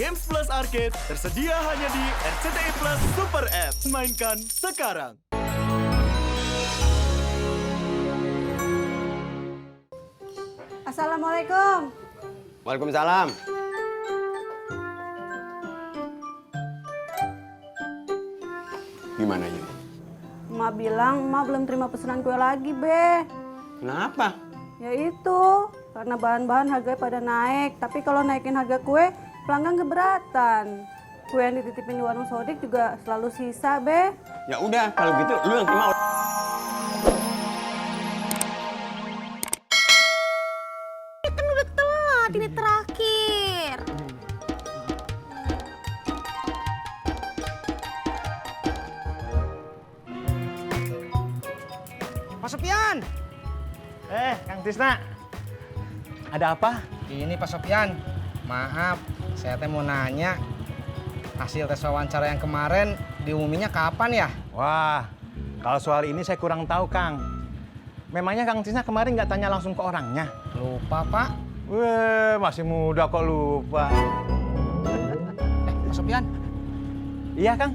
Games Plus Arcade tersedia hanya di RCTI Plus Super App. Mainkan sekarang. Assalamualaikum. Waalaikumsalam. Gimana Yu? Emak bilang emak belum terima pesanan kue lagi, Be. Kenapa? Ya itu, karena bahan-bahan harganya pada naik. Tapi kalau naikin harga kue, pelanggan keberatan. Kue yang dititipin di warung Sodik juga selalu sisa, Be. Ya udah, kalau gitu lu yang terima. Kan udah telat, ini terakhir. Pak Sofian, Kang Tisna. Ada apa? ini Pak Sofian. Maaf, saya teh mau nanya. Hasil tes wawancara yang kemarin diumuminya kapan ya? Wah, kalau soal ini saya kurang tahu, Kang. Memangnya Kang Tisna kemarin nggak tanya langsung ke orangnya? Lupa, Pak. Weh, masih muda kok lupa. Pak Sofian, Iya, Kang.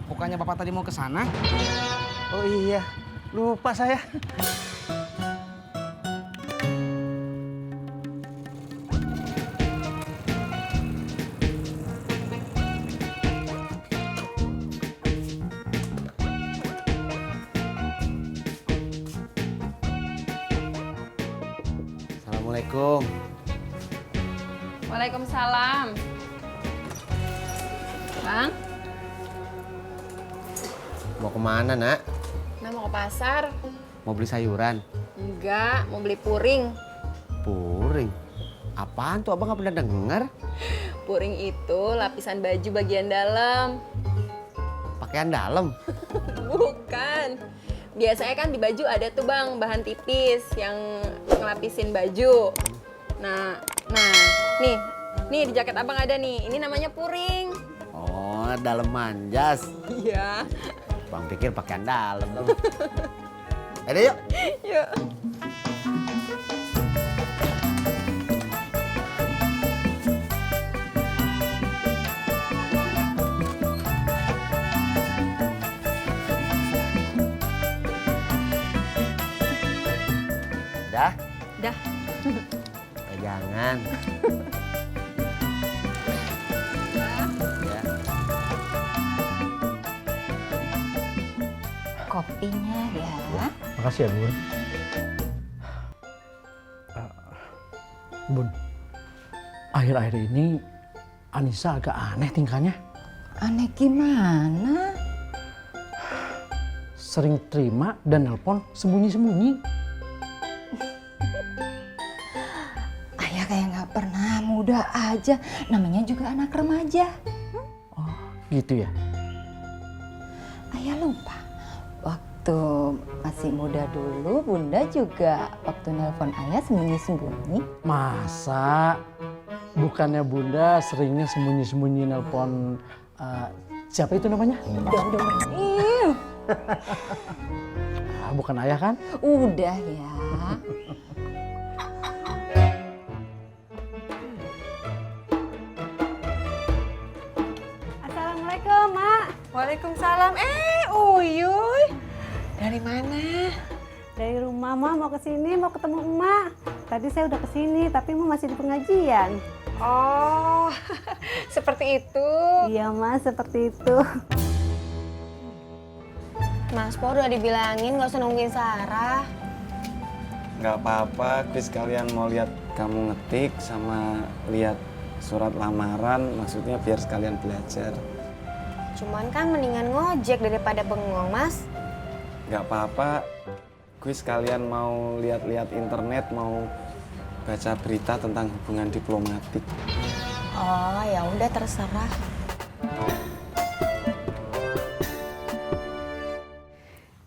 bukannya Bapak tadi mau ke sana? Oh iya, lupa saya. Assalamualaikum. Waalaikumsalam. Bang, Mau kemana, Nak? nah mau ke pasar? Mau beli sayuran? Enggak, mau beli puring. Puring. Apaan tuh? Abang nggak pernah denger? Puring itu lapisan baju bagian dalam. Pakaian dalam. Bukan. Biasanya kan di baju ada tuh bang, bahan tipis yang ngelapisin baju. Nah, nih di jaket abang ada nih. Ini namanya puring. Oh, dalam manjas. Iya. Bang pikir pakaian dalam. Ada yuk. Yuk. Dah? Dah. Pegangan. Ya. Kopinya ya. Makasih ya, Bun. Bun, akhir-akhir ini Anissa agak aneh tingkahnya. Aneh gimana? Sering terima dan nelpon sembunyi-sembunyi. Ayah kayak nggak pernah, muda aja. Namanya juga anak remaja. Gitu ya? Ayah lupa. Waktu masih muda dulu, Bunda juga waktu nelpon ayah sembunyi-sembunyi. Masa? Bukannya Bunda seringnya sembunyi-sembunyi nelpon siapa itu namanya? Udah. Ih, Bukan ayah kan? udah ya. Assalamualaikum, Mak. Waalaikumsalam. Uyuy. Dari mana? Dari rumah, Mak mau ke sini, mau ketemu emak. Tadi saya udah kesini, tapi emak masih di pengajian. Oh, seperti itu. Iya, Mas, seperti itu. Mas Po udah dibilangin gak usah nungguin Sarah. Nggak apa-apa, Chris kalian mau lihat kamu ngetik sama lihat surat lamaran, maksudnya biar sekalian belajar. Cuman kan mendingan ngojek daripada bengong, Mas. Nggak apa-apa, Chris kalian mau lihat-lihat internet, mau baca berita tentang hubungan diplomatik. Oh, ya udah terserah.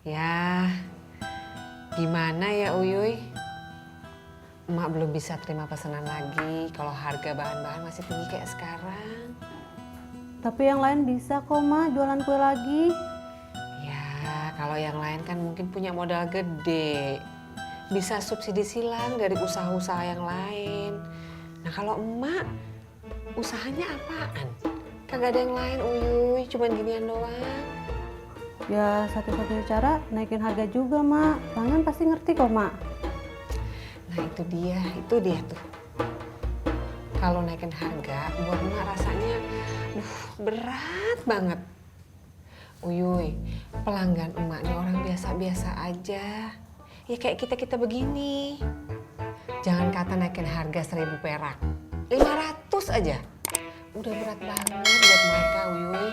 Ya, gimana ya Uyuy? Emak belum bisa terima pesanan lagi kalau harga bahan-bahan masih tinggi kayak sekarang. Tapi yang lain bisa kok, Mak, jualan kue lagi. Ya, kalau yang lain kan mungkin punya modal gede. Bisa subsidi silang dari usaha-usaha yang lain. Nah kalau emak usahanya apaan? Kagak ada yang lain, Uyuy, cuman ginian doang. Ya satu-satunya cara naikin harga juga, Mak. Pelanggan pasti ngerti kok, Mak. Nah itu dia tuh. Kalau naikin harga, buat emak rasanya berat banget. Uyuy, pelanggan emak nih orang biasa-biasa aja. Ya kayak kita begini. Jangan kata naikin harga 1.000 perak. 500 aja. Udah berat banget buat mereka, Uyuy.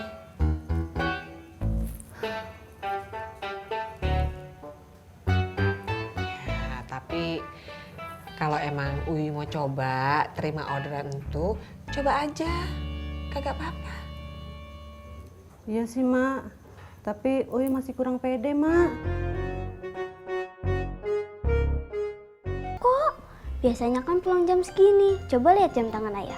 Ya, tapi kalau emang Uyuy mau coba terima orderan itu, coba aja. Kagak apa-apa. Iya sih, Mak. Tapi Uy masih kurang pede, Mak. Kok? Biasanya kan pulang jam segini. Coba lihat jam tangan ayah.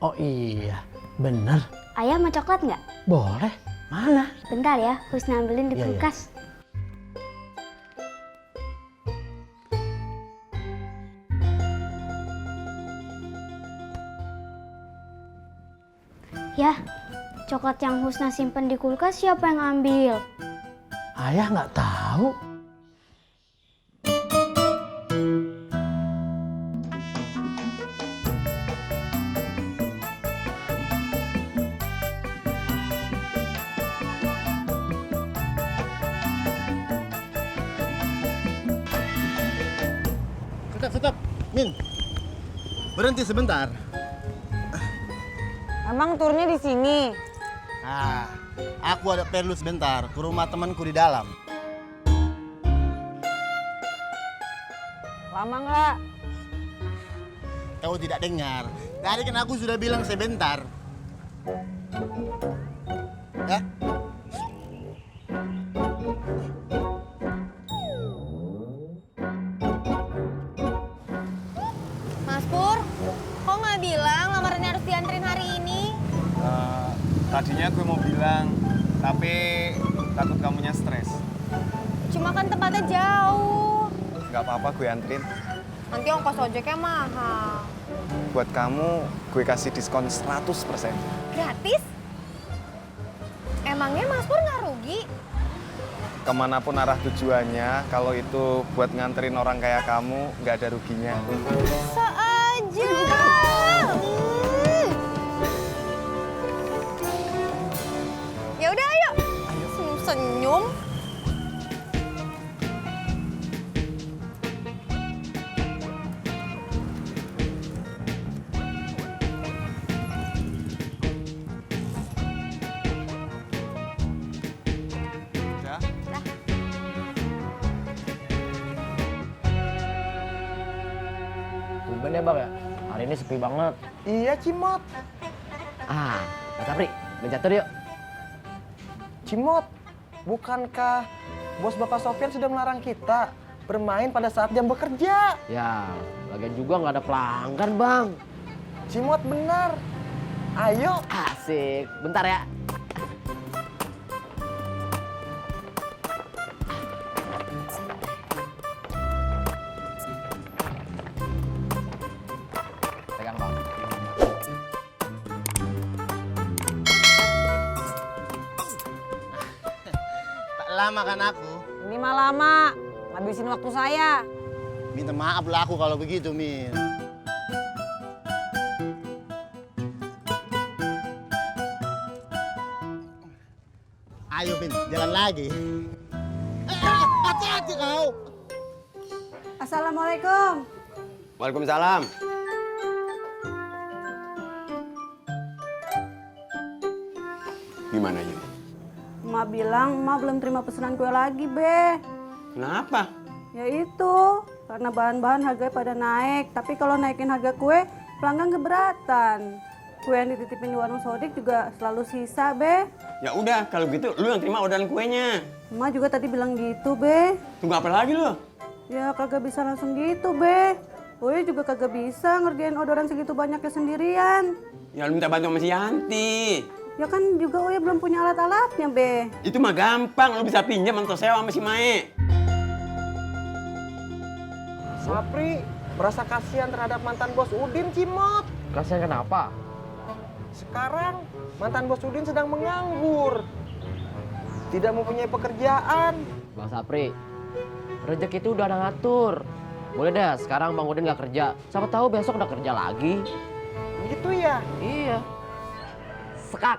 Oh iya, bener. Ayah mau coklat nggak? Boleh. Mana? Bentar ya, Husna ambilin di Iya, iya. kulkas. Ya, coklat yang Husna simpen di kulkas siapa yang ambil? Ayah nggak tahu. Stop. Min, berhenti sebentar. Emang turnya di sini? Ah, aku ada perlu sebentar ke rumah temanku di dalam. Lama nggak? Kau tidak dengar. Tadi kan aku sudah bilang sebentar. Ya? Mas Pur, kok nggak bilang lamarannya harus dianterin hari ini? Tadinya gue mau bilang, tapi takut kamunya stres. Cuma kan tempatnya jauh. Gak apa-apa, gue anterin. Nanti ongkos ojeknya mahal. Buat kamu, gue kasih diskon 100%. Gratis? Emangnya Mas Pur nggak rugi? Kemanapun arah tujuannya, kalau itu buat nganterin orang kayak kamu, nggak ada ruginya. Seaja. Ya udah, ayo. Senyum-senyum. Ya? Tumben ya bang ya, hari ini sepi banget. Iya, Cimot. Ah, Mas Sapri, mencatur yuk. Cimot, bukankah bos Bapak Sofyan sudah melarang kita bermain pada saat jam bekerja? Ya, lagian juga nggak ada pelanggan bang. Cimot benar. Ayo. Asik, bentar ya. Pegang bang. Tak lama kan aku. Ini mah lama. Ngabisin waktu saya. Minta maaf lah aku kalau begitu, Min. Ayo, Min, jalan lagi. Hati-hati kau. Assalamualaikum. Waalaikumsalam. Gimana Yu? Emak bilang emak belum terima pesanan kue lagi, Be. Kenapa? Ya itu, karena bahan-bahan harganya pada naik. Tapi kalau naikin harga kue, pelanggan keberatan. Kue yang dititipin di warung Sodik juga selalu sisa, Be. Ya udah, kalau gitu lu yang terima orderan kuenya. Emak juga tadi bilang gitu, Be. Tunggu apa lagi lu? Ya kagak bisa langsung gitu, Be. Gue juga kagak bisa ngerjain orderan segitu banyaknya sendirian. Ya lu minta bantu sama si Yanti. Ya kan juga Uya belum punya alat-alatnya, Be. Itu mah gampang, lu bisa pinjam atau sewa sama si Mae. Sapri, merasa kasihan terhadap mantan bos Udin, Cimot. Kasihan kenapa? Sekarang mantan bos Udin sedang menganggur. Tidak mempunyai pekerjaan. Bang Sapri, rezeki itu udah ada ngatur. Boleh deh, sekarang Bang Udin nggak kerja. Siapa tahu besok udah kerja lagi. Gitu ya? Iya. Sekak.